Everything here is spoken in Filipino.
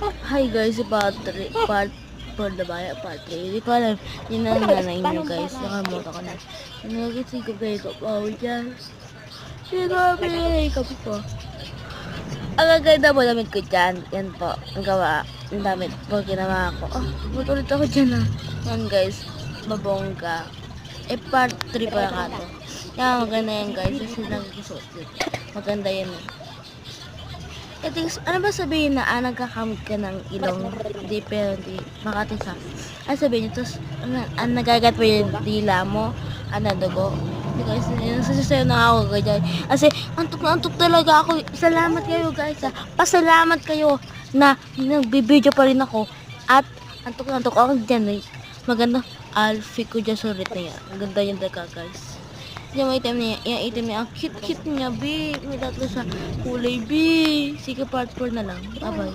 Hi guys, part 4 na ba? Part 3. Hindi pa alam. Yun ang nanay nyo guys. Nakamuta ko na. Nagkasig ko kayo ko. Oh, dyan. Sinabi. Kapi po. Ang gaganda mo damit ko dyan. Yan po. Ang gawa. Ang damit po ginawa ko. Oh, ulit ako dyan ah. Yan guys. Mabongga. Part 3 pa lang ato. Yan, maganda yan guys. Kasi nagkisuot dito. Maganda yan eh. Ano ba sabihin na nagkakamot ka ng ilong? Hindi, pero hindi. Makati ka. Ano sabihin nyo? Tapos, nagagat pa yung dila mo? Dugo? Hindi guys, nasasayo na ako ganyan. Kasi, antok na antok talaga ako. Salamat kayo guys ha. Pasalamat kayo na nagbibideo pa rin ako. At, antok na antok ako dyan eh. Maganda. Alfie ko dyan sa ulit na yan. Ang ganda yung daga guys. Yung item niya, yung item niya, ang cute-cute niya, B. May tatlo sa kulay, B. Sige, part 4 na lang. Bye-bye.